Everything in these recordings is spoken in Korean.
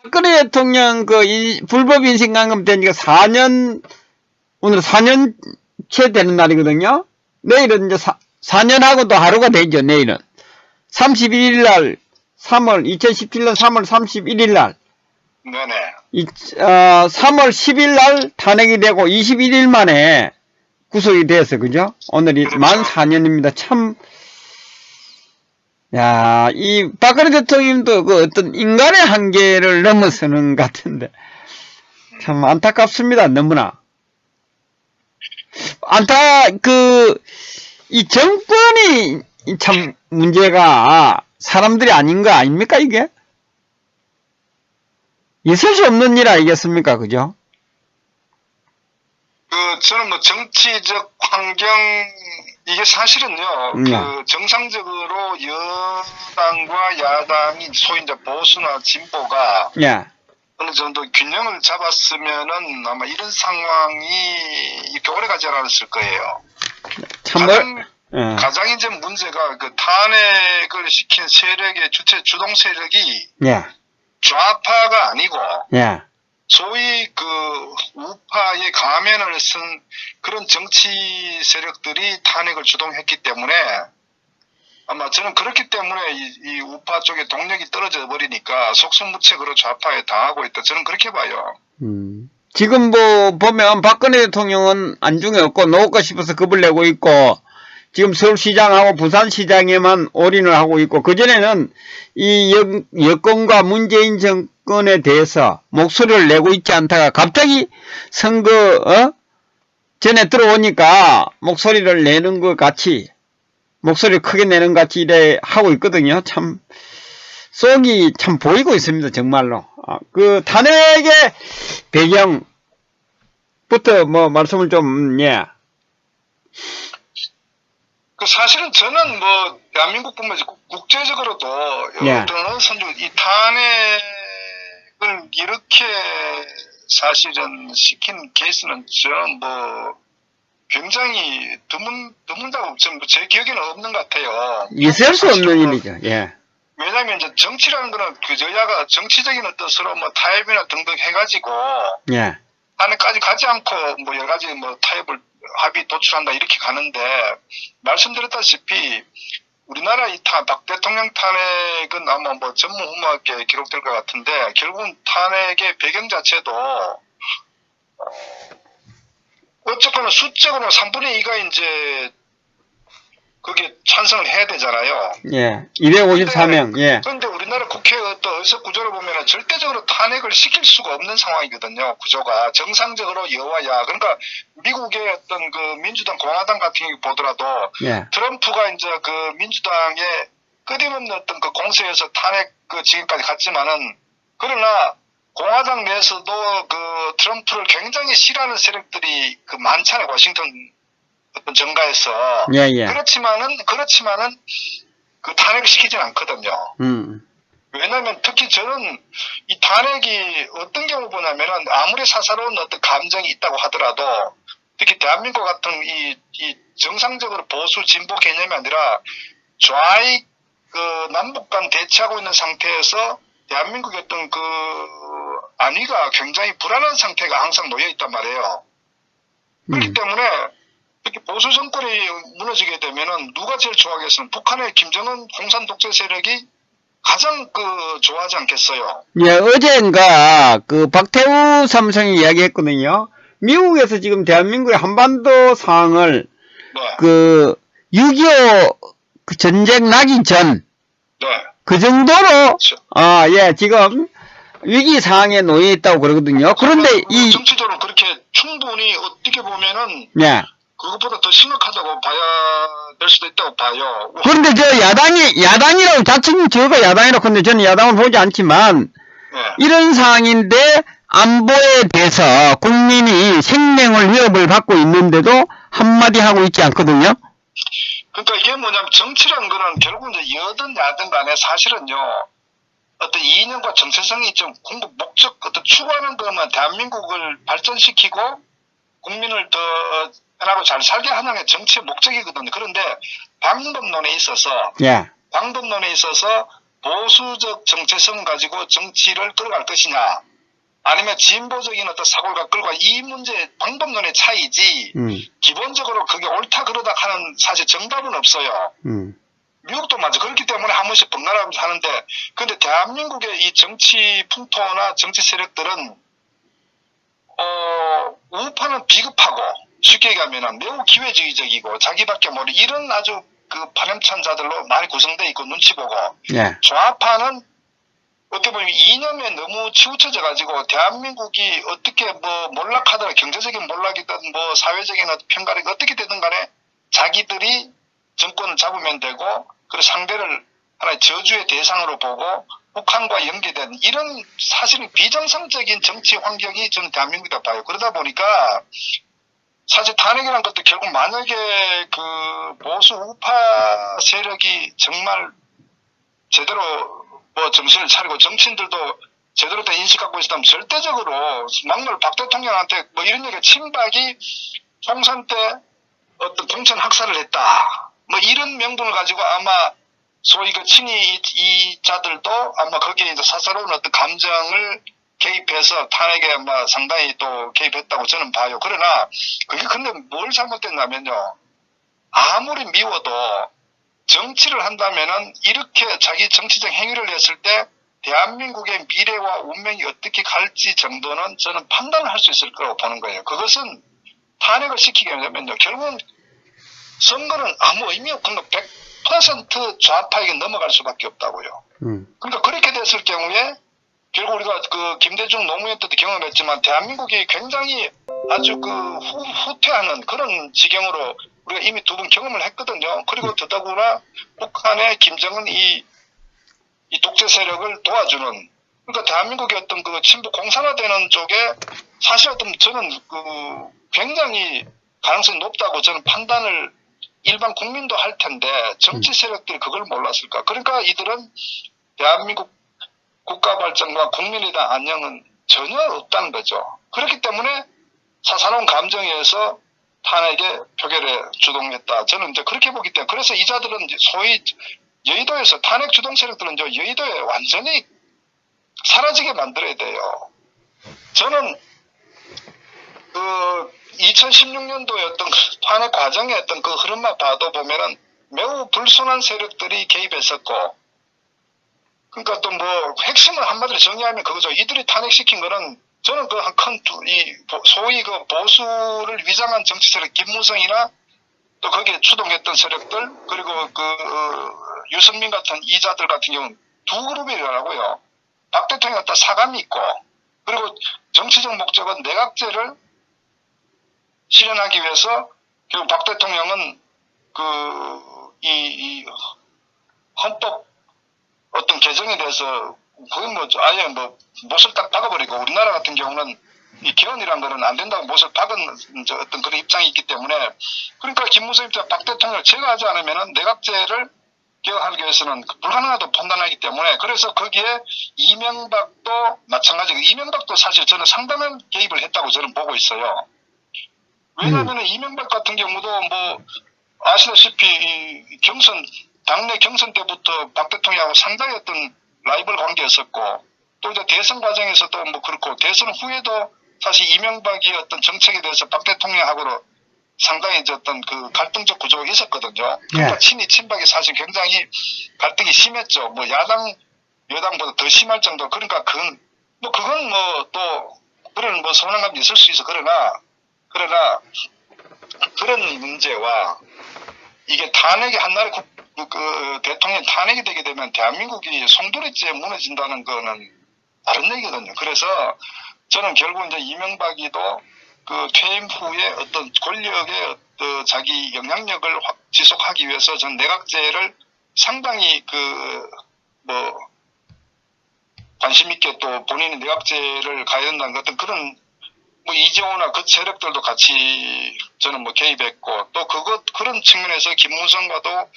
박근혜 대통령 불법 인신강금 된 지가 4년, 오늘 4년째 되는 날이거든요. 내일은 이제 4년하고 또 하루가 되죠, 내일은. 31일 날, 2017년 3월 31일 날. 네네. 3월 10일 날 탄핵이 되고 21일 만에 구속이 되었어요. 그죠? 오늘이 그렇죠. 만 4년입니다. 참, 야, 이 박근혜 대통령도 그 어떤 인간의 한계를 넘어서는 것 같은데 참 안타깝습니다. 너무나 이 정권이 참 문제가 사람들이 아닌 거 아닙니까? 이게 있을 수 없는 일 아니겠습니까? 그죠? 저는 뭐 정치적 환경, 이게 사실은요, 정상적으로 여당과 야당이 소위 이제 보수나 진보가 어느 정도 균형을 잡았으면은 아마 이런 상황이 이렇게 오래 가지 않았을 거예요. 가장 이제 문제가 그 탄핵을 시킨 세력의 주동 세력이 좌파가 아니고 소위 그 우파의 가면을 쓴 그런 정치 세력들이 탄핵을 주동했기 때문에 아마 저는 그렇기 때문에 이 우파 쪽의 동력이 떨어져 버리니까 속수무책으로 좌파에 당하고 있다. 저는 그렇게 봐요. 지금 뭐 보면 박근혜 대통령은 안중에 없고 놓을까 싶어서 겁을 내고 있고 지금 서울시장하고 부산시장에만 올인을 하고 있고 그전에는 이 여권과 문재인 정권에 대해서 목소리를 내고 있지 않다가 갑자기 선거 전에 들어오니까 목소리를 내는 것 같이 목소리를 크게 내는 것 같이 이래 하고 있거든요. 참 속이 참 보이고 있습니다. 정말로. 그 탄핵의 배경부터 뭐 말씀을 좀 그 사실은 저는 뭐 대한민국뿐만 아니라 국제적으로도 어떤 선정 이 탄핵을 이렇게 사실은 시킨 케이스는 저는 뭐 굉장히 드문다고 제 기억에는 없는 것 같아요. 있을 수 없는 일이죠. 왜냐하면 이제 정치라는 거는 그 여야가 정치적인 어떤 서로 뭐 타협이나 등등 해가지고 탄핵까지 가지 않고 뭐 여러 가지 뭐 타협을 합의 도출한다 이렇게 가는데 말씀드렸다시피 우리나라 박 대통령 탄핵은 아마 뭐 전무후무하게 기록될 것 같은데 결국은 탄핵의 배경 자체도 어쨌거나 수적으로 3분의 2가 이제 그게 찬성을 해야 되잖아요. 254명. 그런데 우리나라 국회의 어떤 의석 구조를 보면 절대적으로 탄핵을 시킬 수가 없는 상황이거든요. 구조가 정상적으로 여와야. 그러니까 미국의 어떤 그 민주당, 공화당 같은 경우 보더라도 트럼프가 이제 그 민주당의 끊임없는 어떤 그 공세에서 탄핵 그 지금까지 갔지만은 그러나 공화당 내에서도 그 트럼프를 굉장히 싫어하는 세력들이 그 많잖아요. 워싱턴 어떤 정가에서 그렇지만은 그 탄핵을 시키진 않거든요. 왜냐하면 특히 저는 이 탄핵이 어떤 경우 보냐면은 아무리 사사로운 어떤 감정이 있다고 하더라도 특히 대한민국 같은 이 정상적으로 보수 진보 개념이 아니라 좌익 그 남북 간 대치하고 있는 상태에서 대한민국의 어떤 그 안위가 굉장히 불안한 상태가 항상 놓여 있단 말이에요. 그렇기 때문에 특히 보수 정권이 무너지게 되면은 누가 제일 좋아하겠어요? 북한의 김정은 공산 독재 세력이 가장 좋아하지 않겠어요? 어젠가 그 박태우 삼성이 이야기했거든요. 미국에서 지금 대한민국의 한반도 상황을 그 6.25 그 전쟁 나기 전 그 정도로 지금 위기 상황에 놓여 있다고 그러거든요. 그런데 정치적으로 그렇게 충분히 어떻게 보면은 그것보다 더 심각하다고 봐야 될 수도 있다고 봐요. 그런데 저 야당이라고 자칭 저가 야당이라고 근데 저는 야당을 보지 않지만 이런 상황인데 안보에 대해서 국민이 생명을 위협을 받고 있는데도 한마디 하고 있지 않거든요. 그러니까 이게 뭐냐면 정치라는 거는 결국 이제 여든 야든 간에 사실은요 어떤 이념과 정체성이 좀 궁극 목적 어떤 추구하는 것만 대한민국을 발전시키고 국민을 더 편하고 잘 살게 하는 게 정치의 목적이거든요. 그런데 방법론에 있어서 보수적 정체성을 가지고 정치를 끌어갈 것이냐, 아니면 진보적인 어떤 사고를 끌고 이 문제 방법론의 차이지, 기본적으로 그게 옳다 그러다 하는 사실 정답은 없어요. 미국도 맞아. 그렇기 때문에 한 번씩 번갈아가면서 하는데, 근데 대한민국의 이 정치 풍토나 정치 세력들은, 우파는 비급하고, 쉽게 얘기하면 매우 기회주의적이고, 자기밖에 모르, 이런 아주 그 파렴치한 자들로 많이 구성되어 있고, 눈치 보고, 예. 좌파는 어떻게 보면 이념에 너무 치우쳐져 가지고, 대한민국이 어떻게 뭐 몰락하더라, 경제적인 몰락이든 뭐 사회적인 편가르기 어떻게 되든 간에 자기들이 정권을 잡으면 되고, 그리고 상대를 하나의 저주의 대상으로 보고 북한과 연계된 이런 사실은 비정상적인 정치 환경이 저는 대한민국이다 봐요. 그러다 보니까 사실 탄핵이라는 것도 결국 만약에 그 보수 우파 세력이 정말 제대로 뭐 정신을 차리고 정치인들도 제대로 된 인식 갖고 있었다면 절대적으로 막말 박 대통령한테 뭐 이런 얘기가 친박이 총선 때 어떤 공천 학살을 했다. 뭐 이런 명분을 가지고 아마 소위 그 친이자들도 아마 거기에 이제 사사로운 어떤 감정을 개입해서 탄핵에 아마 상당히 또 개입했다고 저는 봐요. 그러나 그게 근데 뭘 잘못됐냐면요. 아무리 미워도 정치를 한다면은 이렇게 자기 정치적 행위를 했을 때 대한민국의 미래와 운명이 어떻게 갈지 정도는 저는 판단을 할 수 있을 거라고 보는 거예요. 그것은 탄핵을 시키게 되면요. 결국은 선거는 아무 의미 없는 거 100% 좌파에게 넘어갈 수밖에 없다고요. 그러니까 그렇게 됐을 경우에 결국 우리가 그 김대중 노무현 때도 경험했지만 대한민국이 굉장히 아주 그 후퇴하는 그런 지경으로 우리가 이미 두 번 경험을 했거든요. 그리고 더더구나 북한의 김정은 이 독재 세력을 도와주는, 그러니까 대한민국의 어떤 그 친북 공산화되는 쪽에 사실 어떤 저는 그 굉장히 가능성이 높다고 저는 판단을 일반 국민도 할 텐데 정치 세력들이 그걸 몰랐을까? 그러니까 이들은 대한민국 국가 발전과 국민에 대한 안녕은 전혀 없다는 거죠. 그렇기 때문에 사사로운 감정에 의해서 탄핵의 표결에 주동했다. 저는 이제 그렇게 보기 때문에 그래서 이 자들은 소위 여의도에서 탄핵 주동 세력들은 여의도에 완전히 사라지게 만들어야 돼요. 저는 그 2016년도에 어떤 탄핵 과정의 어떤 그 흐름만 봐도 보면은 매우 불순한 세력들이 개입했었고, 그러니까 또 뭐 핵심을 한마디로 정리하면 그거죠. 이들이 탄핵시킨 거는 저는 그 한 큰 이 소위 그 보수를 위장한 정치 세력 김무성이나 또 거기에 추동했던 세력들 그리고 그 유승민 같은 이자들 같은 경우는 두 그룹이라고요. 박 대통령 어떤 사감이 있고, 그리고 정치적 목적은 내각제를 실현하기 위해서 결국 박 대통령은 이 헌법 어떤 개정에 대해서 거의 뭐 아예 뭐 못을 딱 박아버리고, 우리나라 같은 경우는 이 개헌이란 거는 안 된다고 못을 박은 어떤 그런 입장이 있기 때문에, 그러니까 김무성 입장 박 대통령을 제거하지 않으면은 내각제를 개혁하기 위해서는 불가능하다고 판단하기 때문에, 그래서 거기에 이명박도 마찬가지고, 이명박도 사실 저는 상당한 개입을 했다고 저는 보고 있어요. 왜냐하면 이명박 같은 경우도 뭐 아시다시피 이 당내 경선 때부터 박 대통령하고 상당히 어떤 라이벌 관계였었고, 또 이제 대선 과정에서도 뭐 그렇고, 대선 후에도 사실 이명박이 어떤 정책에 대해서 박 대통령하고도 상당히 이제 어떤 그 갈등적 구조가 있었거든요. 그러니까 친박이 사실 굉장히 갈등이 심했죠. 뭐 여당보다 더 심할 정도. 그러니까 그건 뭐 또 그런 뭐 서운함이 있을 수 있어. 그러나 그런 문제와 이게 탄핵이 한나라 그 대통령 탄핵이 되게 되면 대한민국이 송두리째 무너진다는 거는 다른 얘기거든요. 그래서 저는 결국 이제 이명박이도 그 퇴임 후에 어떤 권력의 자기 영향력을 지속하기 위해서 전 내각제를 상당히 관심 있게 또 본인이 내각제를 가야 된다는 어떤 그런 뭐 이재호나 그 세력들도 같이 저는 뭐 개입했고, 또 그런 측면에서 김무성과도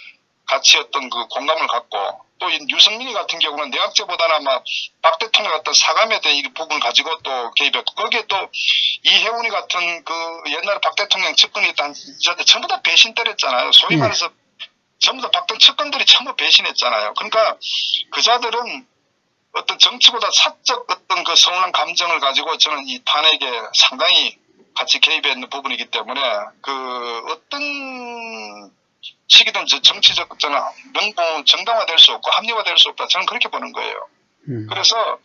같이 어떤 그 공감을 갖고, 또 유승민이 같은 경우는 내각제보다는 아마 박 대통령 같은 사감에 대한 이 부분을 가지고 또 개입했고, 거기에 또 이혜훈이 같은 그 옛날에 박 대통령 측근이 있던 이자들 전부 다 배신 때렸잖아요. 소위 말해서 전부 다 박던 측근들이 전부 배신했잖아요. 그러니까 그자들은 어떤 정치보다 사적 어떤 그 서운한 감정을 가지고 저는 이 탄핵에 상당히 같이 개입해 있는 부분이기 때문에 그 어떤 시기든 정치적 저는 명분 정당화될 수 없고 합리화될 수 없다. 저는 그렇게 보는 거예요. 그래서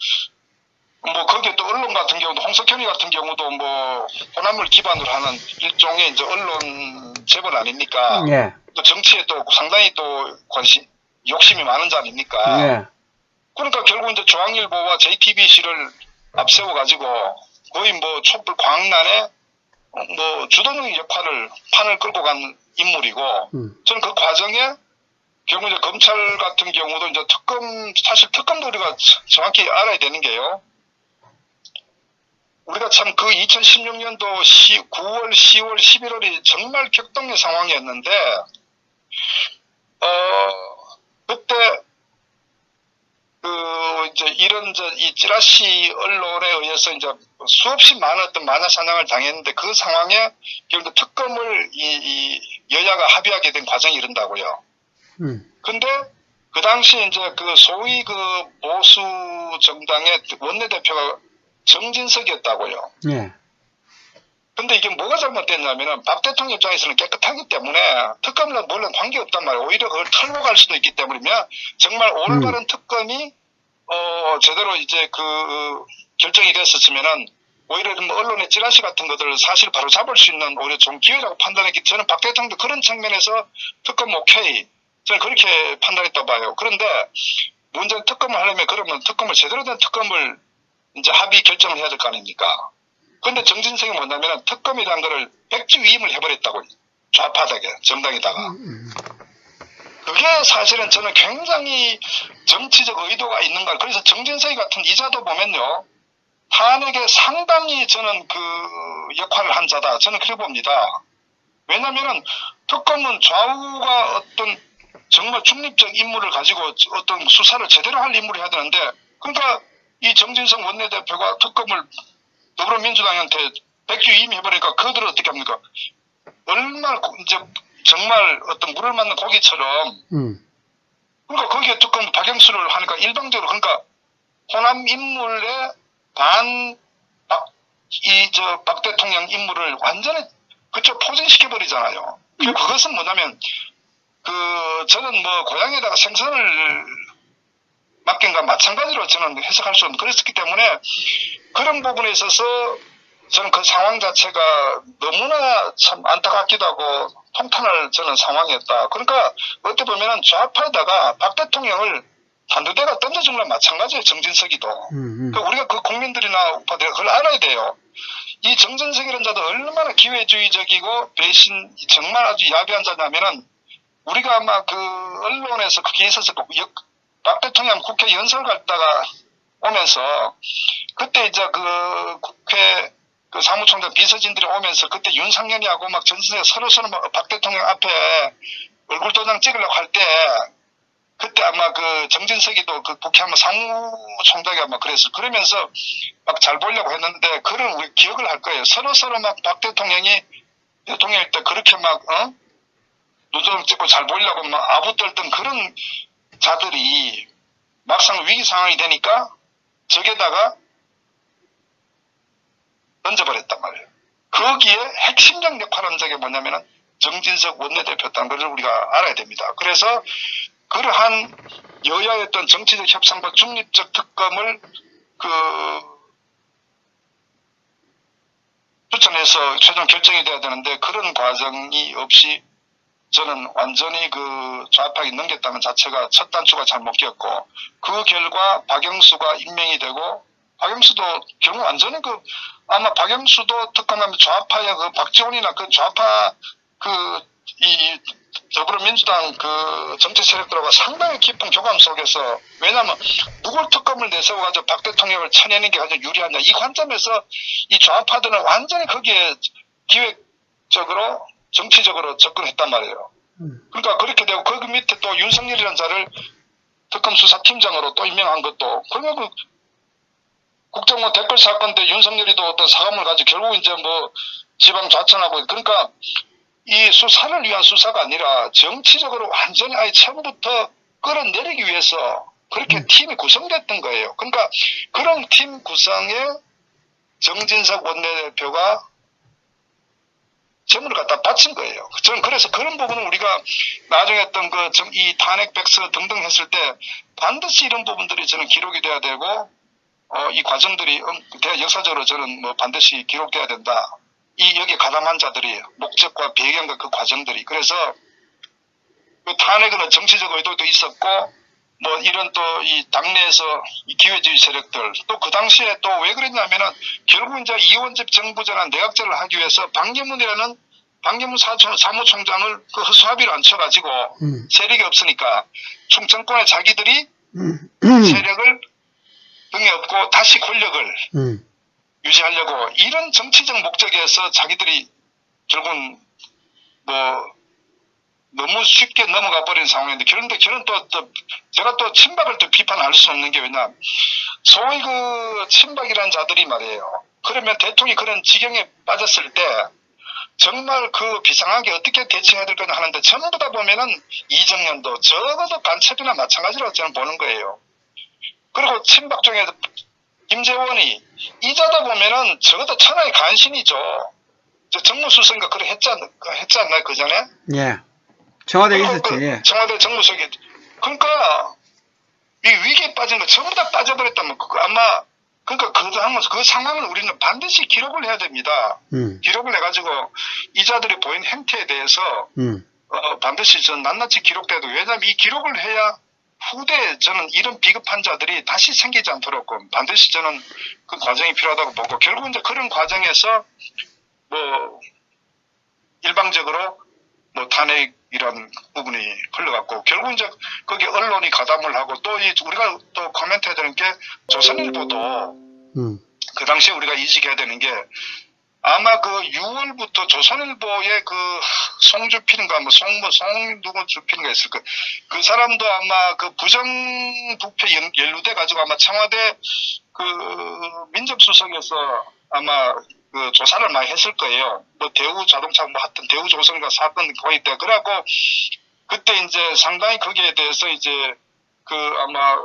뭐 거기에 또 언론 같은 경우도 홍석현이 같은 경우도 뭐 호남을 기반으로 하는 일종의 이제 언론 재벌 아닙니까? 예. 또 정치에 또 상당히 또 욕심이 많은 자 아닙니까? 예. 그러니까 결국 이제 중앙일보와 JTBC를 앞세워 가지고 거의 뭐 촛불 광란에 뭐 주도적인 역할을 판을 끌고 간 인물이고 저는 그 과정에 결국 이제 검찰 같은 경우도 이제 사실 특검도 우리가 정확히 알아야 되는 게요. 우리가 참 그 2016년도 9월, 10월, 11월이 정말 격동의 상황이었는데, 그때, 이제 이런, 이 찌라시 언론에 의해서 이제 수없이 많은 어떤 마녀사냥을 당했는데 그 상황에 결국 특검을 여야가 합의하게 된 과정이 이른다고요. 근데 그 당시 이제 그 소위 그 보수 정당의 원내대표가 정진석이었다고요. 예. 근데 이게 뭐가 잘못됐냐면은 박 대통령 입장에서는 깨끗하기 때문에 특검과 물론 관계없단 말이에요. 오히려 그걸 털고 갈 수도 있기 때문이면 정말 올바른 특검이 제대로 이제 그 결정이 됐었으면은 오히려 뭐 언론의 찌라시 같은 것들을 사실 바로 잡을 수 있는 오히려 좀 기회라고 판단했기 때문에 저는 박 대통령도 그런 측면에서 특검 오케이 저는 그렇게 판단했다 봐요. 그런데 문제는 특검을 하려면 그러면 특검을 제대로 된 특검을 이제 합의 결정을 해야 될 거 아닙니까? 근데 정진석이 뭐냐면 특검이라는 거를 백지위임을 해버렸다고 좌파되게 정당에다가 그게 사실은 저는 굉장히 정치적 의도가 있는가. 그래서 정진석이 같은 이자도 보면요 탄핵에 상당히 저는 그 역할을 한 자다. 저는 그렇게 봅니다. 왜냐면은 특검은 좌우가 어떤 정말 중립적 인물을 가지고 어떤 수사를 제대로 할 인물이 해야 되는데 그러니까 이 정진석 원내대표가 특검을 더불어민주당한테 백지위임 해버리니까 그들은 어떻게 합니까? 얼마나 이제 정말 어떤 물을 맞는 고기처럼 그러니까 거기에 특검 박영수를 하니까 일방적으로 그러니까 호남 인물의 박 대통령 인물을 완전히 그쪽 포진시켜버리잖아요. 그것은 뭐냐면 저는 뭐 고향에다가 생선을 맡긴 것 마찬가지로 저는 해석할 수 없는 그랬기 때문에 그런 부분에 있어서 저는 그 상황 자체가 너무나 참 안타깝기도 하고 통탄할 저는 상황이었다. 그러니까 어떻게 보면은 좌파에다가 박 대통령을 한두 대가 던져준 거랑 마찬가지예요. 정진석이도. 그러니까 우리가 그 국민들이나 우파들 그걸 알아야 돼요. 이 정진석이라는 자도 얼마나 기회주의적이고 배신 정말 아주 야비한 자냐면은 우리가 아마 그 언론에서 그게 있었을 거고 박 대통령 국회 연설 갔다가 오면서 그때 이제 그 국회 그 사무총장 비서진들이 오면서 그때 윤상현이하고 막 전선에 서로 박 대통령 앞에 얼굴 도장 찍으려고 할 때 그때 아마 그 정진석이도 그 국회 한번 사무총장이 아마 그랬어. 그러면서 막 잘 보려고 했는데 그런 우리 기억을 할 거예요. 서로 막 박 대통령이 대통령일 때 그렇게 막 눈도장 찍고 잘 보이려고 막 아부떨던 그런 자들이 막상 위기 상황이 되니까 적에다가 던져버렸단 말이에요. 거기에 핵심적 역할을 한 적이 뭐냐면은 정진석 원내대표였다는 것을 우리가 알아야 됩니다. 그래서 그러한 여야의 어떤 정치적 협상과 중립적 특검을 추천해서 최종 결정이 돼야 되는데 그런 과정이 없이 저는 완전히 그 좌파에 넘겼다는 자체가 첫 단추가 잘못 끼었고 그 결과 박영수가 임명이 되고 박영수도 결국 완전히 아마 박영수도 특검하면 좌파의 그 박지원이나 그 좌파 이 더불어민주당 그 정치 세력들하고 상당히 깊은 교감 속에서 왜냐하면 누굴 특검을 내세워가지고 박 대통령을 쳐내는 게 가장 유리하냐 이 관점에서 이 좌파들은 완전히 거기에 기획적으로 정치적으로 접근했단 말이에요. 그러니까 그렇게 되고 거기 밑에 또 윤석열이라는 자를 특검 수사팀장으로 또 임명한 것도 그러면 국정원 댓글 사건 때 윤석열이도 어떤 사감을 가지고 결국 이제 뭐 지방 좌천하고 그러니까 이 수사를 위한 수사가 아니라 정치적으로 완전히 아예 처음부터 끌어내리기 위해서 그렇게 팀이 구성됐던 거예요. 그러니까 그런 팀 구성에 정진석 원내대표가 점을 갖다 바친 거예요. 저는 그래서 그런 부분은 우리가 나중에 어떤 이 탄핵 백서 등등 했을 때 반드시 이런 부분들이 저는 기록이 돼야 되고, 이 과정들이 역사적으로 저는 뭐 반드시 기록돼야 된다. 여기에 가담한 자들이 목적과 배경과 그 과정들이. 그래서 그 탄핵은 정치적 의도도 있었고, 뭐 이런 또 이 당내에서 이 기회주의 세력들 또 그 당시에 또 왜 그랬냐면은 결국 이제 이원집 정부전환 내각제를 하기 위해서 방기문 사무총장을 그 허수아비로 앉혀가지고 세력이 없으니까 충청권의 자기들이 세력을 등에 업고 다시 권력을 유지하려고 이런 정치적 목적에서 자기들이 결국은 뭐 너무 쉽게 넘어가 버린 상황인데, 그런데 저는 제가 또 친박을 또 비판할 수 없는 게 왜냐, 소위 그 친박이라는 자들이 말이에요. 그러면 대통령이 그런 지경에 빠졌을 때 정말 그 비상하게 어떻게 대처해야 될 거냐 하는데 전부 다 보면은 이정현도 적어도 간첩이나 마찬가지로 저는 보는 거예요. 그리고 친박 중에 김재원이 이자다 보면은 적어도 천하의 간신이죠. 정무수석인가 그래 했지 않나요, 그 전에? 예. 청와대에 있었죠. 예. 청와대 정무수석이. 그러니까 이 위기에 빠진 거 전부 다 빠져버렸다면 아마 그러니까 그 상황을 우리는 반드시 기록을 해야 됩니다. 기록을 해가지고 이자들이 보인 행태에 대해서 반드시 저는 낱낱이 기록돼도, 왜냐하면 이 기록을 해야 후대에 저는 이런 비겁한 자들이 다시 생기지 않도록 반드시 저는 그 과정이 필요하다고 보고, 결국 이제 그런 과정에서 뭐 일방적으로 뭐 탄핵이라는 부분이 흘러갔고, 결국 이제 거기에 언론이 가담을 하고, 또 우리가 또 코멘트 해야 되는 게 조선일보도 그 당시에 우리가 인식해야 되는 게, 아마 그 6월부터 조선일보의 그 송주필인가 뭐 누구 주필인가 있을 거예요. 그 사람도 아마 그 부정부패 연루돼 가지고 아마 청와대 그 민정수석에서 아마 그 조사를 많이 했을 거예요. 뭐 대우자동차 뭐 하여튼 대우조선인가 사건 거의 때. 그래갖고 그때 이제 상당히 거기에 대해서 이제 그 아마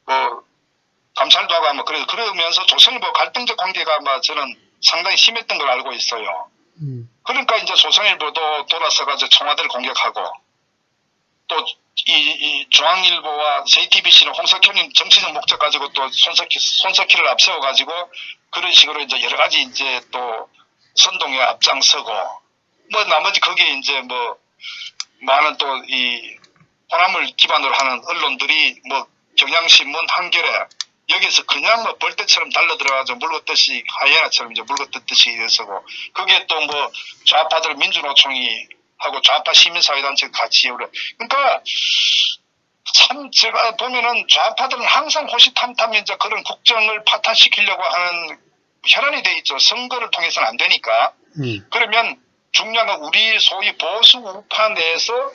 뭐 감찰도 하고 아마 그러면서 조선일보 갈등적 관계가 아마 저는 상당히 심했던 걸 알고 있어요. 그러니까 이제 조선일보도 돌아서가지고 청와대를 공격하고, 또 이 중앙일보와 JTBC는 홍석현이 정치적 목적 가지고 또 손석희를 앞세워가지고 그런 식으로 이제 여러 가지 이제 또 선동에 앞장서고, 뭐 나머지 거기에 이제 뭐 많은 또 이 호남을 기반으로 하는 언론들이 뭐 경향신문, 한겨레 여기서 그냥 뭐 벌떼처럼 달려들어가지고 물걷듯이 하이에나처럼 이제 물걷듯이 일어서고, 거기에 또 뭐 좌파들 민주노총이 하고 좌파 시민사회단체 같이 그러니까 참 제가 보면은 좌파들은 항상 호시탐탐 이제 그런 국정을 파탄시키려고 하는 혈안이 돼 있죠. 선거를 통해서는 안 되니까. 그러면 중요한 건 우리 소위 보수 우파 내에서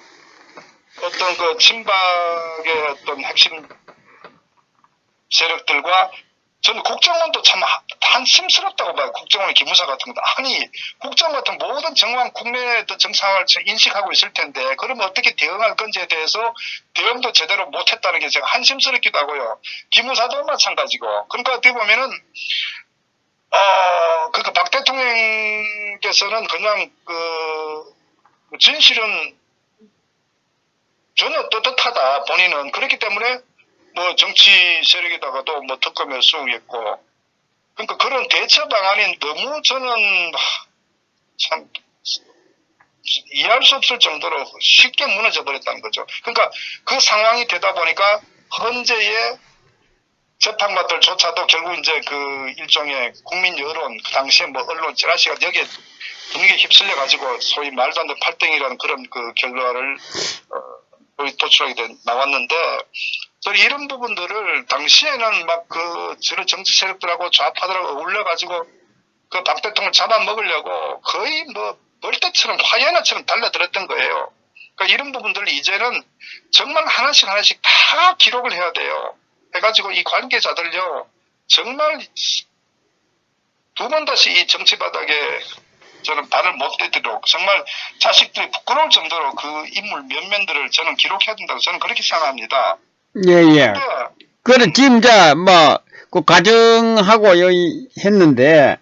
어떤 그 친박의 어떤 핵심 세력들과, 저는 국정원도 참 한심스럽다고 봐요. 국정원의 기무사 같은 것도. 아니, 국정원 같은 모든 정황, 국내의 정상을 인식하고 있을 텐데, 그러면 어떻게 대응할 건지에 대해서 대응도 제대로 못했다는 게 제가 한심스럽기도 하고요. 기무사도 마찬가지고. 그러니까 어떻게 보면은, 그러니까 박 대통령께서는 그냥 진실은 전혀 떳떳하다, 본인은. 그렇기 때문에 뭐 정치 세력에다가도 뭐 특검을 수용했고, 그러니까 그런 대처 방안이 너무 저는 참 이해할 수 없을 정도로 쉽게 무너져 버렸다는 거죠. 그러니까 그 상황이 되다 보니까 헌재의 재판관들조차도 결국 이제 그 일종의 국민 여론, 그 당시에 뭐 언론 찌라시가 여기에 분위기에 휩쓸려 가지고 소위 말도 안 되는 팔땡이라는 그런 그 결과를 도출하게 나왔는데, 저는 이런 부분들을 당시에는 막 저런 정치 세력들하고 좌파들하고 어울려가지고 그 박 대통령을 잡아먹으려고 거의 뭐 벌떼처럼 하이에나처럼 달려들었던 거예요. 그러니까 이런 부분들을 이제는 정말 하나씩 다 기록을 해야 돼요. 해가지고 이 관계자들요, 정말 두 번 다시 이 정치 바닥에 저는 발을 못 떼도록 정말 자식들이 부끄러울 정도로 그 인물 면면들을 저는 기록해야 된다고 저는 그렇게 생각합니다. 예, 예. 근데 그래, 지금, 그 가정하고 여기 했는데,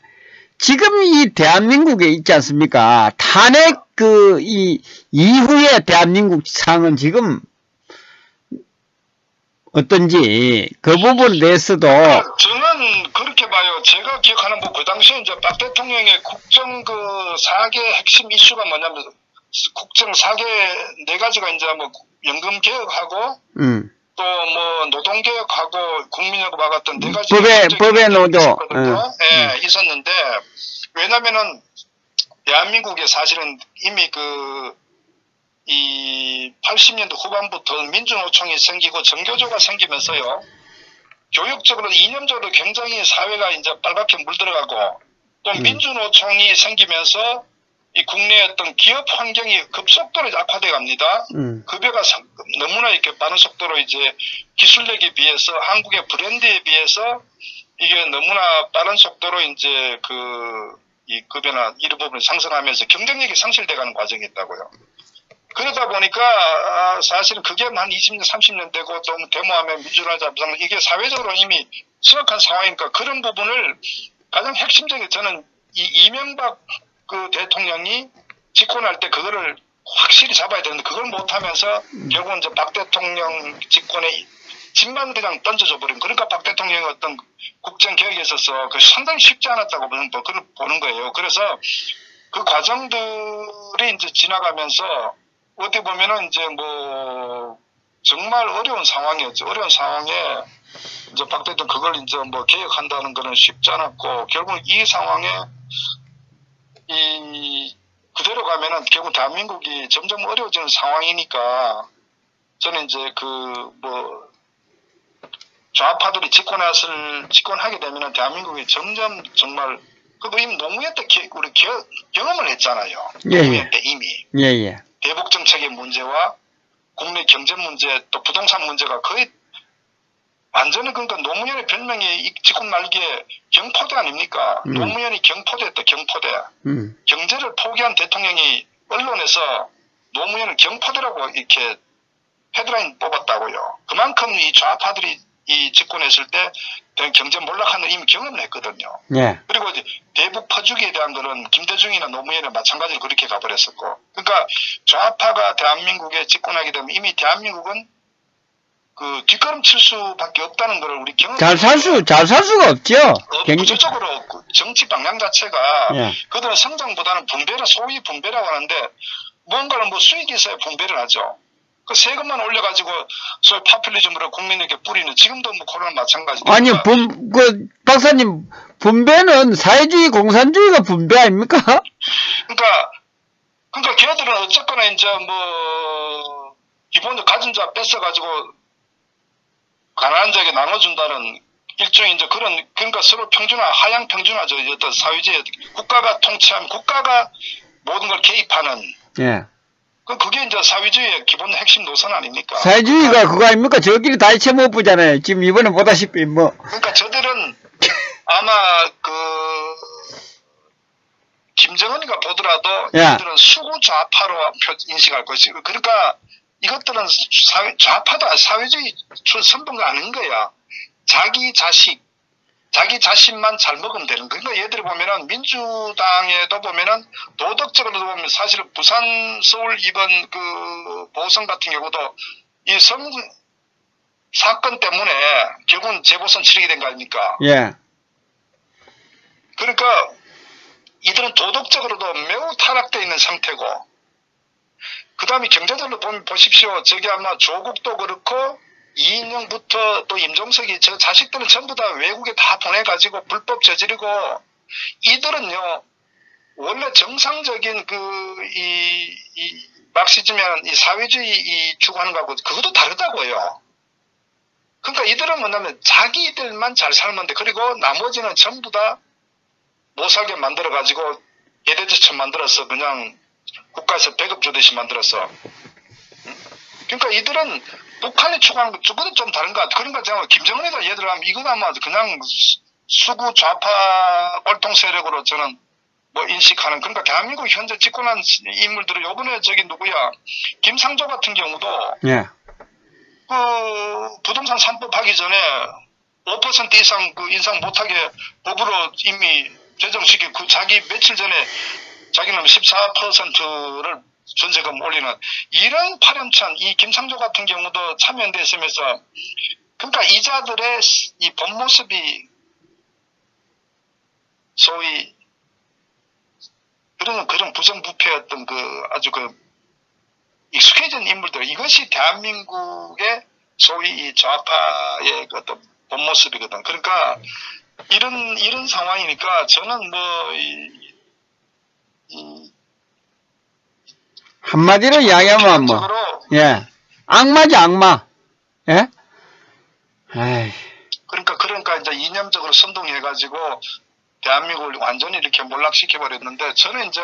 지금 이 대한민국에 있지 않습니까? 탄핵 이후에 대한민국 상은 지금 어떤지, 그 부분에 대해서도, 저는 그렇게 봐요. 제가 기억하는 그 당시에 이제 박 대통령의 국정 사개 핵심 이슈가 뭐냐면, 국정 사개 네 가지가 이제 연금 개혁하고, 또 노동 개혁하고 국민연금과 같은 네 가지 법의 노조 있었는데, 왜냐면은 대한민국에 사실은 이미 이 80년대 후반부터 민주노총이 생기고 정교조가 생기면서요, 교육적으로 이념적으로 굉장히 사회가 이제 빨갛게 물들어가고, 또 민주노총이 생기면서 이 국내의 어떤 기업 환경이 급속도로 악화돼 갑니다. 급여가 너무나 이렇게 빠른 속도로 이제 기술력에 비해서 한국의 브랜드에 비해서 이게 너무나 빠른 속도로 이제 이 급여나 이런 부분이 상승하면서 경쟁력이 상실돼 가는 과정이 있다고요. 그러다 보니까 사실은 그게 한 20년, 30년 되고 좀 데모하면 민주화 잡상 이게 사회적으로 이미 심각한 상황이니까 그런 부분을 가장 핵심적인 저는 이명박 대통령이 집권할 때 그거를 확실히 잡아야 되는데 그걸 못하면서 결국은 이제 박 대통령 집권에 짐만 그냥 던져줘 버린. 그러니까 박 대통령의 어떤 국정 개혁에 있어서 상당히 쉽지 않았다고 그걸 보는 거예요. 그래서 그 과정들이 이제 지나가면서 어떻게 보면은 이제 정말 어려운 상황이었죠. 어려운 상황에 이제 박 대통령 그걸 이제 개혁한다는 거는 쉽지 않았고 결국 이 상황에 그대로 가면은 결국 대한민국이 점점 어려워지는 상황이니까 저는 이제 좌파들이 집권하게 되면은 대한민국이 점점 정말 이미 노무현 때 우리 경험을 했잖아요. 노무현 때 이미 대북 정책의 문제와 국내 경제 문제 또 부동산 문제가 거의 완전히 그러니까 노무현의 별명이 집권 말기에 경포대 아닙니까? 노무현이 경포대였다, 경포대. 경제를 포기한 대통령이 언론에서 노무현을 경포대라고 이렇게 헤드라인 뽑았다고요. 그만큼 이 좌파들이 이 집권했을 때 경제 몰락하는 이미 경험을 했거든요. 그리고 이제 대북 퍼주기에 대한 거는 김대중이나 노무현이 마찬가지로 그렇게 가버렸었고. 그러니까 좌파가 대한민국에 집권하게 되면 이미 대한민국은 뒷걸음칠 수밖에 없다는 걸 우리 경험. 잘 살 수가 없죠. 구조적으로 정치 방향 자체가 그들은 성장보다는 소위 분배라고 하는데 뭔가를 수익이 있어야 분배를 하죠. 그 세금만 올려가지고 소위 파퓰리즘으로 국민에게 뿌리는 지금도 코로나 마찬가지. 아니 박사님 분배는 사회주의 공산주의가 분배 아닙니까? 그러니까 걔들은 어쨌거나 이제 기본적으로 가진 자 뺏어가지고 가난한 자에게 나눠준다는 일종의 이제 그러니까 서로 하향 평준화죠. 어떤 사회주의 국가가 통치하면 국가가 모든 걸 개입하는. 그게 이제 사회주의의 기본 핵심 노선 아닙니까? 사회주의가 그거 아닙니까? 저끼리 다 해쳐먹부잖아요. 지금 이번에 보다시피 그러니까 저들은 아마 김정은이가 보더라도 이들은 수구 좌파로 인식할 것이고 그러니까 이것들은 좌파다 사회주의 선봉가 아닌 거야. 자기 자신만 잘 먹으면 되는 거야. 그러니까 얘들이 보면은 민주당에도 보면은 도덕적으로 보면 사실은 부산 서울 이번 보선 같은 경우도 이 사건 때문에 결국은 재보선 치르게 된 거 아닙니까? 그러니까 이들은 도덕적으로도 매우 타락되어 있는 상태고 그 다음에 경제적으로 보십시오. 저기 아마 조국도 그렇고 이인영부터 또 임종석이 저 자식들은 전부 다 외국에 다 보내가지고 불법 저지르고 이들은요 원래 정상적인 막시즘이라는 이 사회주의 추구하는 거하고 그것도 다르다고요. 그러니까 이들은 뭐냐면 자기들만 잘 살면 돼. 그리고 나머지는 전부 다 못 살게 만들어가지고 예대제처럼 만들어서 그냥 국가에서 배급 주듯이 만들어서. 그러니까 이들은 북한이 추구하는 것과는 좀 다른 것 같아. 그러니까 제가 김정은이가 얘들 하면 이건 아마 그냥 수구 좌파 꼴통 세력으로 저는 뭐 인식하는, 그러니까 대한민국 현재 집권한 인물들은 요번에 저기 누구야, 김상조 같은 경우도 예. 그 부동산 3법 하기 전에 5% 이상 그 인상 못하게 법으로 이미 제정시키고 그 자기 며칠 전에 자기는 14%를 전세금 올리는 이런 파렴치한 이 김상조 같은 경우도 참여연대에 있으면서, 그러니까 이자들의 이 본 모습이 소위 그런 부정부패였던 그 아주 그 익숙해진 인물들, 이것이 대한민국의 소위 이 좌파의 그 어떤 본 모습이거든. 그러니까 이런 상황이니까 저는 뭐 한마디로 이야기하면 뭐, 예. 악마지, 악마. 예? 에이. 그러니까 이제 이념적으로 선동해가지고 대한민국을 완전히 이렇게 몰락시켜버렸는데, 저는 이제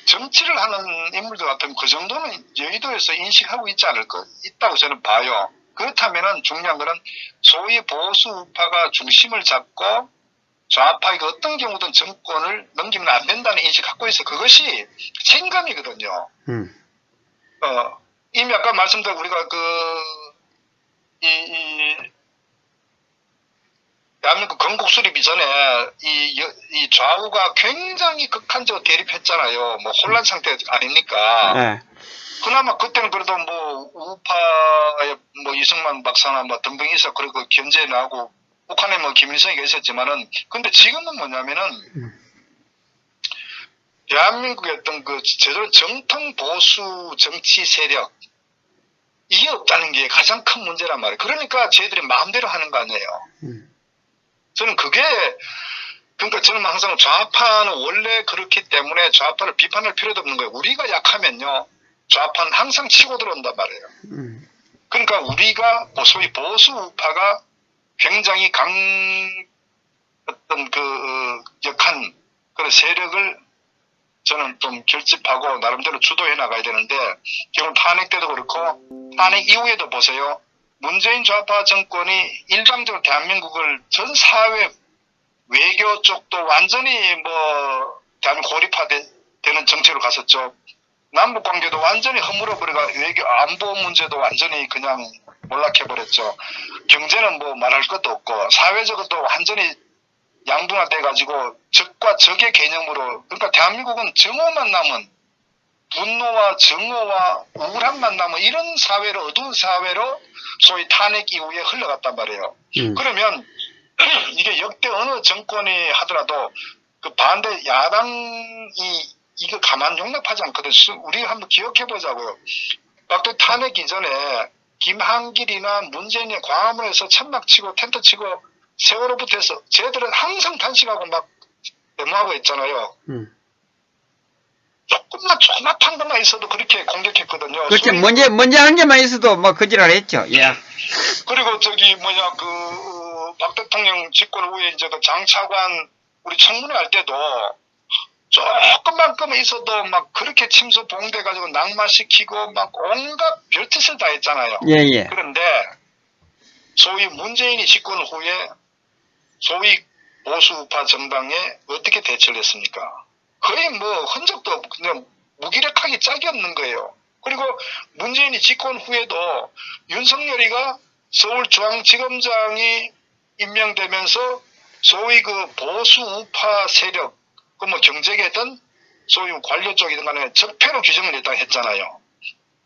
정치를 하는 인물들 같으면 그 정도는 여의도에서 인식하고 있지 않을까, 있다고 저는 봐요. 그렇다면은 중요한 거는 소위 보수 우파가 중심을 잡고 좌파의 어떤 경우든 정권을 넘기면 안 된다는 인식을 갖고 있어. 그것이 책임감이거든요. 이미 아까 말씀드린 우리가 대한민국 건국 수립 이전에 이 좌우가 굉장히 극한적으로 대립했잖아요. 뭐 혼란 상태 아닙니까? 네. 그나마 그때는 그래도 뭐 우파의 뭐 이승만 박사나 뭐 등등 있어, 그리고 견제 나오고 북한에 뭐 김일성이가 있었지만은, 근데 지금은 뭐냐면은 대한민국의 어떤 그 제대로 정통 보수 정치 세력, 이게 없다는 게 가장 큰 문제란 말이에요. 그러니까 저희들이 마음대로 하는 거 아니에요. 저는 그러니까 저는 항상 좌파는 원래 그렇기 때문에 좌파를 비판할 필요도 없는 거예요. 우리가 약하면요, 좌파는 항상 치고 들어온단 말이에요. 그러니까 우리가 소위 보수 우파가 굉장히 어떤 역한 그런 세력을 저는 좀 결집하고 나름대로 주도해 나가야 되는데, 지금 탄핵 때도 그렇고 탄핵 이후에도 보세요. 문재인 좌파 정권이 일방적으로 대한민국을 전 사회 외교 쪽도 완전히 뭐 대한민국 고립화되는 정책으로 갔었죠. 남북 관계도 완전히 허물어버리고 외교 안보 문제도 완전히 그냥 몰락해버렸죠. 경제는 뭐 말할 것도 없고 사회적으로도 완전히 양분화돼가지고 적과 적의 개념으로, 그러니까 대한민국은 증오만 남은, 분노와 증오와 우울함만 남은 이런 사회로, 어두운 사회로 소위 탄핵 이후에 흘러갔단 말이에요. 그러면 이게 역대 어느 정권이 하더라도 그 반대 야당이 이거 가만 용납하지 않거든. 우리 한번 기억해 보자고요. 박대 탄핵 이전에 김한길이나 문재인이 광화문에서 천막 치고 텐트 치고 세월호부터 해서 쟤들은 항상 단식하고 막 데모하고 있잖아요. 조금만 조그맣한 것만 있어도 그렇게 공격했거든요. 그렇죠. 문제 한 개만 있어도 뭐 그지랄 했죠. 예. 그리고 저기 박 대통령 집권 후에 이제 그 장차관 우리 청문회 할 때도 조금만큼 있어도 막 그렇게 침소 봉돼가지고 낙마시키고 막 온갖 별짓을 다 했잖아요. 예. 그런데 소위 문재인이 집권 후에 소위 보수우파 정당에 어떻게 대처를 했습니까? 거의 뭐 흔적도 없고 그냥 무기력하기 짝이 없는 거예요. 그리고 문재인이 집권 후에도 윤석열이가 서울중앙지검장이 임명되면서 소위 그 보수우파 세력, 그 뭐 경제계든 소위 관료 쪽이든 간에 적폐로 규정을 일단 했잖아요.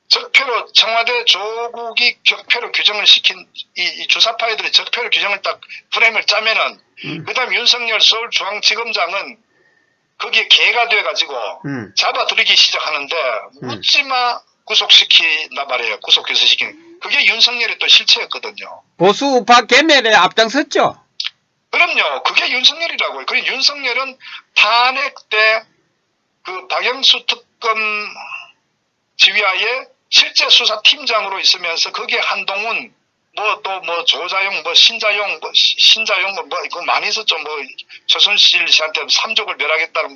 적폐로 청와대 조국이 적폐로 규정을 시킨 이 주사파이들이 적폐로 규정을 딱 프레임을 짜면은 그다음 윤석열 서울중앙지검장은 거기에 개가 돼가지고 잡아들이기 시작하는데 묻지마 구속시킨단 말이에요. 구속해서 시킨. 그게 윤석열의 또 실체였거든요. 보수 우파 개멸에 앞장섰죠. 그럼요. 그게 윤석열이라고요. 그리고 윤석열은 탄핵 때 그 박영수 특검 지휘하에 실제 수사팀장으로 있으면서 거기에 한동훈 조자용 신자용 이거 많이 있었죠. 최순실 씨한테 3족을 멸하겠다는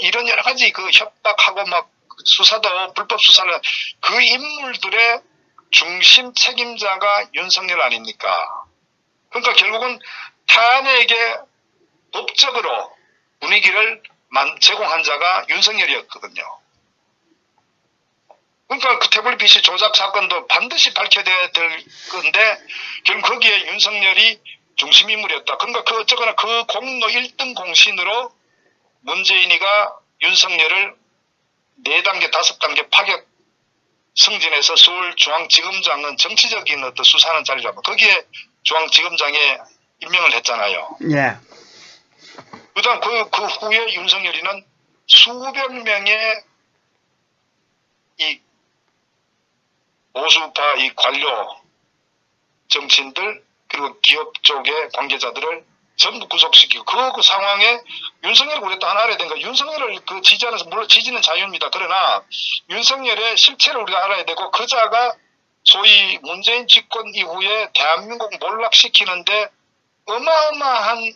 이런 여러 가지 그 협박하고 막 수사도 불법 수사를 그 인물들의 중심 책임자가 윤석열 아닙니까? 그러니까 결국은 탄핵의 법적으로 분위기를 제공한 자가 윤석열이었거든요. 그러니까 그 태블릿 PC 조작 사건도 반드시 밝혀야 될 건데 결국 거기에 윤석열이 중심인물이었다. 그러니까 그 어쩌거나 그 공로 1등 공신으로 문재인이가 윤석열을 4단계, 5단계 파격 승진해서 서울중앙지검장은 정치적인 어떤 수사하는 자리라면 거기에 중앙지검장에 임명을 했잖아요. 예. 그다음 그 후에 윤석열이는 수백 명의 이 보수파 이 관료 정치인들 그리고 기업 쪽의 관계자들을 전부 구속시키고 그 상황에 윤석열이 우리가 또 하나 알아야 되는 거 윤석열을 그 지지하는 물론 지지는 자유입니다. 그러나 윤석열의 실체를 우리가 알아야 되고 그자가 소위 문재인 집권 이후에 대한민국 몰락시키는데 어마어마한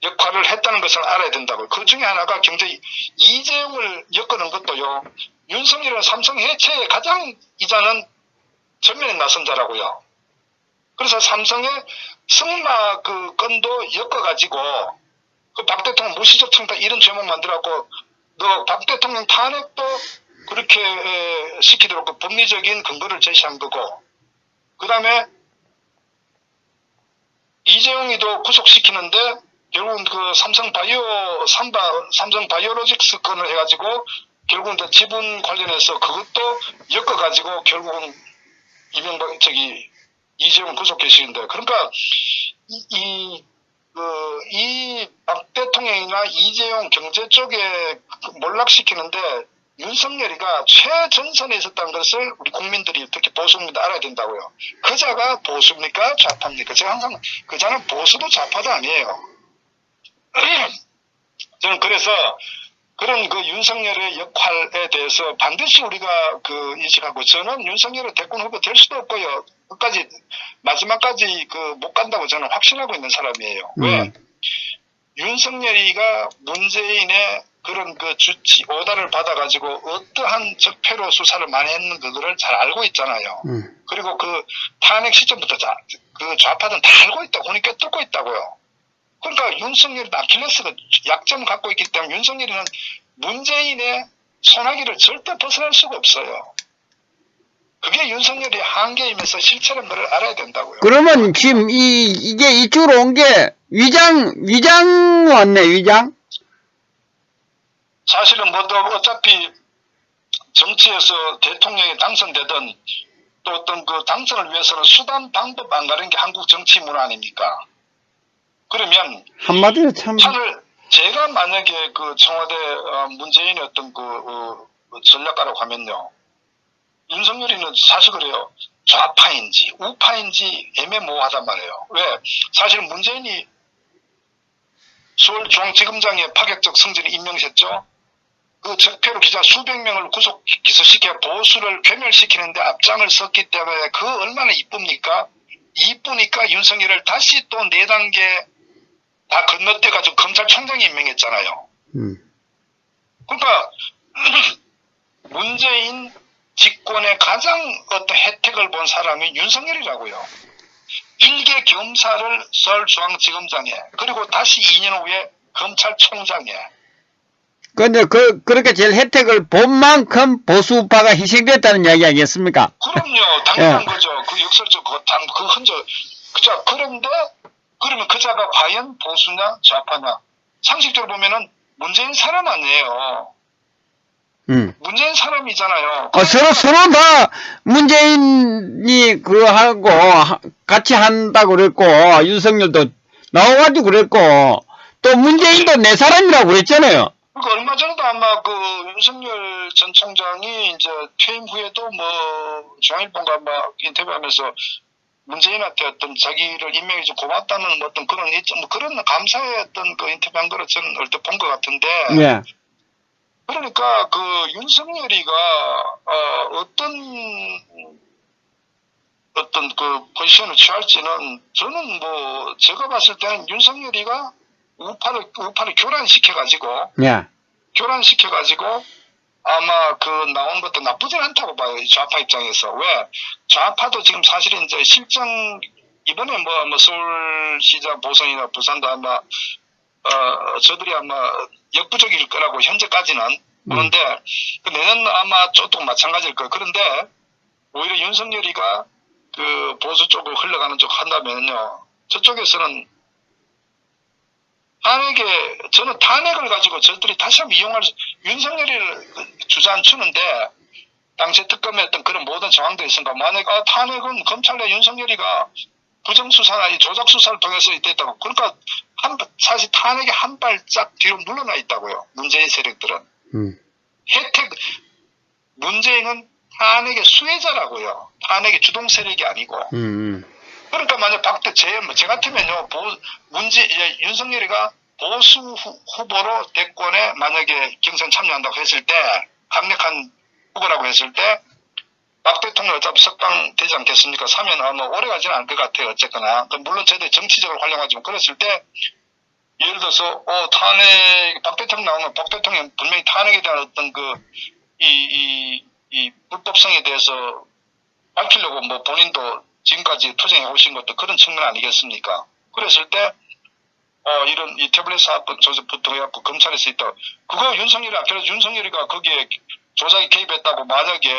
역할을 했다는 것을 알아야 된다고요. 그 중에 하나가 경제 이재용을 엮어놓은 것도요. 윤석열은 삼성 해체에 가장 이자는 전면에 나선 자라고요. 그래서 삼성의 승마 그 건도 엮어가지고 그 박 대통령 무시적 청탁 이런 제목 만들었고 너 박 대통령 탄핵도 그렇게 시키도록 그 법리적인 근거를 제시한 거고 그 다음에 이재용이도 구속시키는데 결국은 그 삼성 바이오로직스 건을 해가지고 결국은 지분 관련해서 그것도 엮어가지고 결국은 이재용 구속시키는데 그러니까 이 박 대통령이나 이재용 경제 쪽에 몰락시키는데 윤석열이가 최전선에 있었다는 것을 우리 국민들이 특히 보수민들 알아야 된다고요. 그자가 보수입니까? 좌파입니까? 제가 항상 그자는 보수도 좌파도 아니에요. 저는 그래서 그런 그 윤석열의 역할에 대해서 반드시 우리가 그 인식하고 저는 윤석열의 대권 후보 될 수도 없고요. 끝까지 마지막까지 그 못 간다고 저는 확신하고 있는 사람이에요. 왜? 윤석열이가 문재인의 그런 그 주치 오다를 받아가지고 어떠한 적폐로 수사를 많이 했는 그거를 잘 알고 있잖아요. 그리고 그 탄핵 시점부터 그 좌파들은 다 알고 있다고 혼이 꿰뚫고 있다고요. 그러니까 윤석열이 아킬레스가 약점을 갖고 있기 때문에 윤석열이는 문재인의 소나기를 절대 벗어날 수가 없어요. 그게 윤석열의 한계이면서 실체라는 걸 알아야 된다고요. 그러면 지금 이게 이쪽으로 온 게 위장 왔네, 위장? 사실은 뭐 어차피 정치에서 대통령이 당선되든 또 어떤 그 당선을 위해서는 수단 방법 안 가는 게 한국 정치 문화 아닙니까? 그러면 한마디로 참 제가 만약에 그 청와대 문재인의 어떤 그 전략가라고 하면요. 윤석열이는 사실 그래요. 좌파인지 우파인지 애매모호하단 말이에요. 왜? 사실 문재인이 서울중앙지검장에 파격적 승진을 임명했죠. 그 적폐로 기자 수백 명을 구속 기소시켜 보수를 괴멸시키는데 앞장을 섰기 때문에 그 얼마나 이쁩니까? 이쁘니까 윤석열을 다시 또 4단계 다 건너뛰어가지고 검찰총장이 임명했잖아요. 그러니까 문재인 집권의 가장 어떤 혜택을 본 사람이 윤석열이라고요. 1개 검사를 서울중앙지검장에 그리고 다시 2년 후에 검찰총장에. 근데 그렇게 제일 혜택을 본 만큼 보수파가 희생됐다는 이야기 아니겠습니까? 그럼요. 당연한 거죠. 그 역설적 그 흔적. 그죠. 그런데 그러면 그자가 과연 보수냐 좌파냐. 상식적으로 보면은 문재인 사람 아니에요. 문재인 사람이잖아요. 서로 다 문재인이 그거 하고 같이 한다고 그랬고 윤석열도 나와가지고 그랬고 또 문재인도 내 사람이라고 그랬잖아요. 그러니까 얼마 전에도 아마 그 윤석열 전 총장이 이제 퇴임 후에도 뭐 중앙일보가 막 인터뷰하면서 문재인한테 어떤 자기를 임명해서 고맙다는 어떤 그런 뭐 그런 감사의 어떤 그 인터뷰한 거를 저는 얼핏 본 것 같은데. 예. 그러니까 그 윤석열이가 어떤 그 포지션을 취할지는 저는 뭐 제가 봤을 때는 윤석열이가 우파를 교란시켜가지고 예. 아마 그 나온 것도 나쁘진 않다고 봐요. 이 좌파 입장에서. 왜? 좌파도 지금 사실은 이제 실정 이번에 뭐 서울시장 보선이나 부산도 아마 저들이 아마 역부족일 거라고 현재까지는. 그런데 그 내년 아마 조금 마찬가지일 거예요. 그런데 오히려 윤석열이가 그 보수 쪽으로 흘러가는 쪽 한다면요, 저쪽에서는 저는 탄핵을 가지고 저들이 다시 한번 이용할 윤석열이를 주저 안 추는데, 당시 특검했던 그런 모든 정황도 있으니까, 만약 탄핵은 검찰 내 윤석열이가 부정수사나 조작 수사를 통해서 있다고. 그러니까 사실 탄핵이 한 발짝 뒤로 물러나 있다고요. 문재인 세력들은. 문재인은 탄핵의 수혜자라고요. 탄핵의 주동 세력이 아니고. 그러니까 만약 제 같으면요, 윤석열이가 보수 후보로 대권에 만약에 경선 참여한다고 했을 때, 강력한 후보라고 했을 때, 박 대통령 어차피 석방 되지 않겠습니까? 사면 아마 오래 가지는 않을 것 같아요. 어쨌거나. 물론 저희들이 정치적으로 활용하지만, 그랬을 때, 예를 들어서, 박 대통령 나오면 박 대통령 분명히 탄핵에 대한 어떤 이 불법성에 대해서 밝히려고 뭐 본인도 지금까지 투쟁해 오신 것도 그런 측면 아니겠습니까? 그랬을 때, 이런 이 태블릿 사건 조작부터 해갖고 검찰에서 있다. 그거 윤석열이가 거기에 조작에 개입했다고 만약에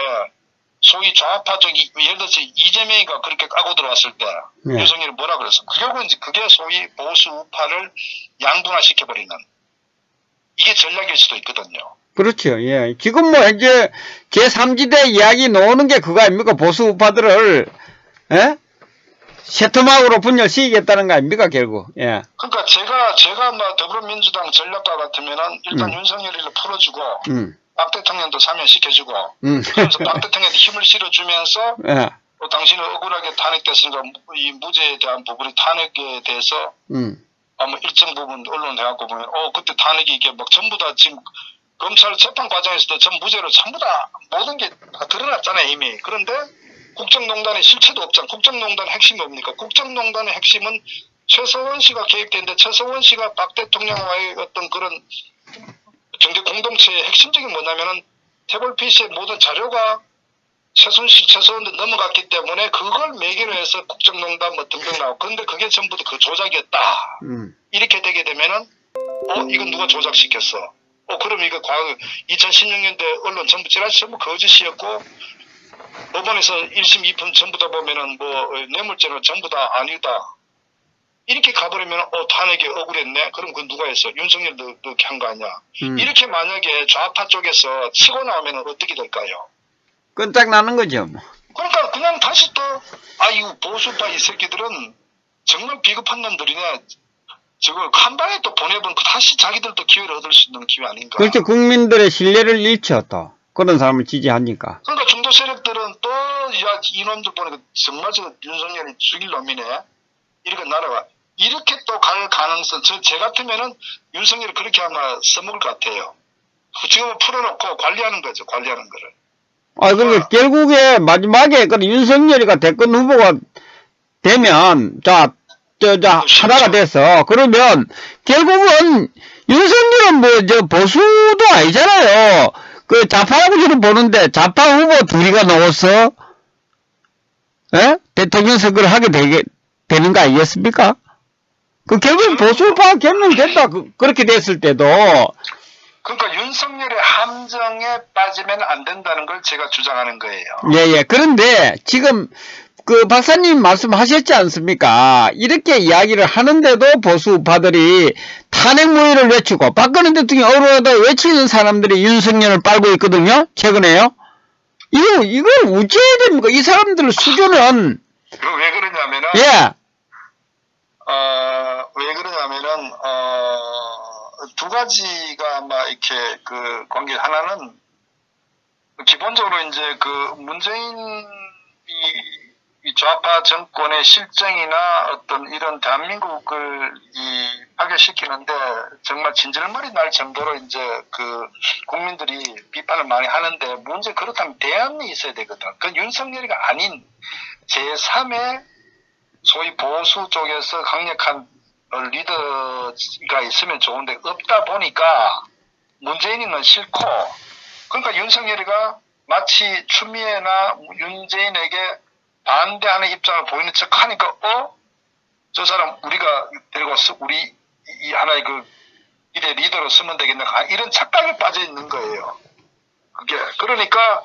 소위 좌파 쪽, 예를 들어서 이재명이가 그렇게 까고 들어왔을 때, 윤석열이 뭐라 그랬어? 그게 소위 보수 우파를 양분화시켜버리는, 이게 전략일 수도 있거든요. 그렇죠. 예. 지금 뭐 이제 제3지대 이야기 나오는 게 그거 아닙니까? 보수 우파들을, 예? 세토막으로 분열시키겠다는 거 아닙니까, 결국? 예. 그러니까 제가 뭐 더불어민주당 전략가 같으면은 일단 윤석열이를 풀어주고, 박 대통령도 사면시켜주고, 그래서 박 대통령한테 힘을 실어주면서, 예. 당신은 억울하게 탄핵됐으니까 이 무죄에 대한 부분이 탄핵에 대해서, 아마 일정 부분 언론 해갖고 보면, 그때 탄핵이 이게 막 전부 다 지금 검찰 재판 과정에서도 전 무죄로 전부 다 모든 게 다 드러났잖아요, 이미. 그런데 국정농단의 실체도 없잖아. 국정농단의 핵심이 뭡니까? 국정농단의 핵심은 최서원 씨가 개입됐는데, 최서원 씨가 박 대통령과의 어떤 그런 경제 공동체의 핵심적인 뭐냐면은 태블릿의 모든 자료가 최서원도 넘어갔기 때문에 그걸 매개로 해서 국정농단 뭐 등등 나오고, 그런데 그게 전부 다 그 조작이었다. 이렇게 되게 되면은, 이건 누가 조작시켰어? 그럼 이거 과거 2016년대 언론 전부 찌라시 전부 거짓이었고, 법원에서 1심 2심 전부 다 보면은 뭐 뇌물죄는 전부 다 아니다. 이렇게 가버리면 탄핵이 억울했네. 그럼 그건 누가 했어? 윤석열도 그렇게 한 거 아니야. 이렇게 만약에 좌파 쪽에서 치고 나오면 어떻게 될까요? 끝장나는 거죠. 그러니까 그냥 다시 또 이거 보수파 이 새끼들은 정말 비겁한 놈들이네. 저걸 한 방에 또 보내본 다시 자기들도 기회를 얻을 수 있는 기회 아닌가. 그렇죠. 국민들의 신뢰를 잃죠, 또. 그런 사람을 지지하니까. 그러니까 중도 세력들은 또, 이놈들 보니까 정말 윤석열이 죽일 놈이네. 이렇게 나라가. 이렇게 또 갈 가능성, 제 같으면은 윤석열이 그렇게 아마 써먹을 것 같아요. 지금은 풀어놓고 관리하는 거죠, 관리하는 거를. 그러니까 결국에 마지막에 윤석열이가 대권 후보가 되면, 하나가 돼서, 그러면, 결국은, 윤석열은 보수도 아니잖아요. 좌파하고 저를 보는데, 좌파 후보 둘이가 나와서, 대통령 선거를 하게 되는 거 아니겠습니까? 결국 보수파 결명됐다, 그렇게 됐을 때도. 그러니까 윤석열의 함정에 빠지면 안 된다는 걸 제가 주장하는 거예요. 예. 그런데, 지금, 박사님 말씀하셨지 않습니까? 이렇게 이야기를 하는데도 보수파들이 탄핵 무효를 외치고, 박근혜 대통령이 억울하다 외치는 사람들이 윤석열을 빨고 있거든요? 최근에요? 이걸 어찌해야 됩니까? 이 사람들 수준은. 왜 그러냐면은. 예. 왜 그러냐면은, 두 가지가 아마 이렇게 관계, 하나는, 기본적으로 이제 문재인 이 좌파 정권의 실정이나 어떤 이런 대한민국을 파괴시키는데 정말 진절머리 날 정도로 이제 국민들이 비판을 많이 하는데, 문제 그렇다면 대안이 있어야 되거든. 윤석열이가 아닌 제3의 소위 보수 쪽에서 강력한 리더가 있으면 좋은데 없다 보니까 문재인이는 싫고, 그러니까 윤석열이가 마치 추미애나 윤재인에게 반대하는 입장을 보이는 척 하니까, 저 사람 우리가 데리고 왔어? 우리 이 하나의 미래 리더로 쓰면 되겠나 이런 착각에 빠져 있는 거예요. 그게 그러니까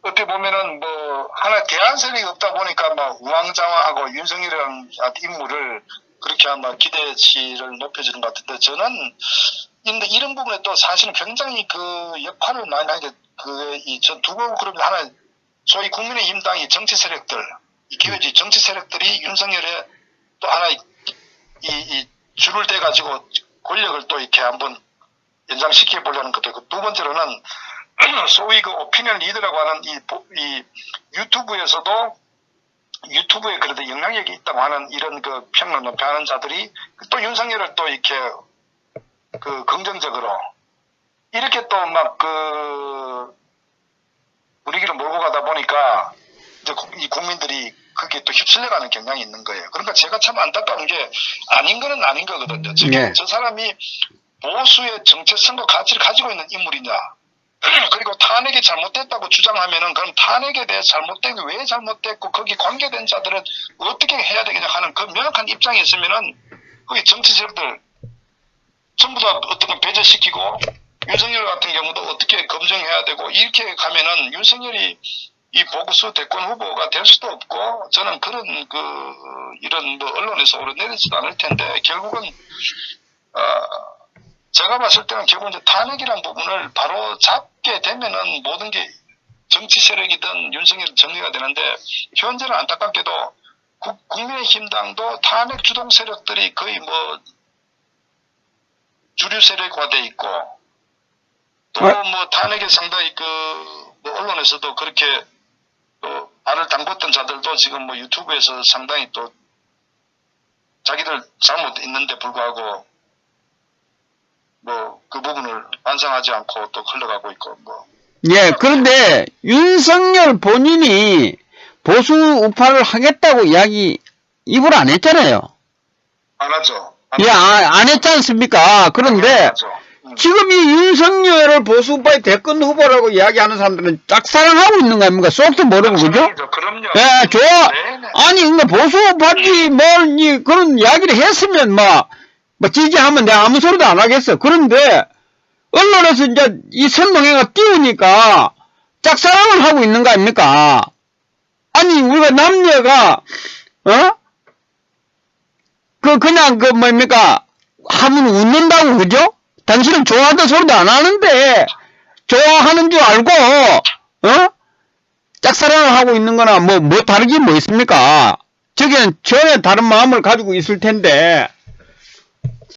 어떻게 보면은 뭐 하나 대안 세력이 없다 보니까 막 우왕좌왕하고 윤석열이라는 인물을 그렇게 아마 기대치를 높여주는 것 같은데 저는 근데 이런 부분에 또 사실은 굉장히 그 역할을 많이 하게 저 두고 그러면 하나 소위 국민의힘 당이 정치 세력들 이 기회주의 정치 세력들이 윤석열의 또 하나 이 줄을 대 가지고 권력을 또 이렇게 한번 연장시켜 보려는 것도 있고 두 번째로는 소위 그 오피니언 리더라고 하는 이 유튜브에서도 유튜브에 그래도 영향력이 있다고 하는 이런 그 평론 높여하는 자들이 또 윤석열을 또 이렇게 그 긍정적으로 이렇게 또 막 그 분위기를 몰고 가다 보니까 이제 이 국민들이 그게 또 휩쓸려가는 경향이 있는 거예요. 그러니까 제가 참 안타까운 게 아닌 거는 아닌 거거든요. 네. 저 사람이 보수의 정체성과 가치를 가지고 있는 인물이냐. 그리고 탄핵이 잘못됐다고 주장하면은 그럼 탄핵에 대해 잘못된 게 왜 잘못됐고 거기 관계된 자들은 어떻게 해야 되겠냐 하는 그 명확한 입장이 있으면은 거기 정치 세력들 전부 다 어떤 걸 배제시키고 윤석열 같은 경우도 어떻게 검증해야 되고 이렇게 가면은 윤석열이 이 보수 대권 후보가 될 수도 없고 저는 그런 이런 뭐 언론에서 오르내리지도 않을 텐데 결국은 제가 봤을 때는 결국 이제 탄핵이라는 부분을 바로 잡게 되면은 모든 게 정치 세력이든 윤석열 정리가 되는데 현재는 안타깝게도 국민의힘당도 탄핵 주동 세력들이 거의 뭐 주류 세력화돼 있고 또 뭐 탄핵에 상당히 뭐 언론에서도 그렇게 발을 담궜던 자들도 지금 뭐 유튜브에서 상당히 또 자기들 잘못 있는데 불구하고 뭐 그 부분을 반성하지 않고 또 흘러가고 있고 뭐. 예, 그런데 윤석열 본인이 보수 우파를 하겠다고 이야기 입을 안 했잖아요. 안 하죠. 예, 안 했지 않습니까? 그런데 지금 이 윤석열을 보수 우파의 대권 후보라고 이야기하는 사람들은 짝사랑하고 있는 거 아닙니까? 쏙도 모르고, 그죠? 그럼요. 예, 좋아. 네네. 아니, 그러니까 보수 우파지 그런 이야기를 했으면 뭐 지지하면 내가 아무 소리도 안 하겠어. 그런데 언론에서 이제 이 선동회가 띄우니까 짝사랑을 하고 있는 거 아닙니까? 아니, 우리가 남녀가 그냥 뭡니까? 하면 웃는다고, 그죠? 당신은 좋아하던 소리도 안 하는데, 좋아하는 줄 알고, 짝사랑을 하고 있는 거나, 다르긴 뭐 있습니까? 저기는 전혀 다른 마음을 가지고 있을 텐데,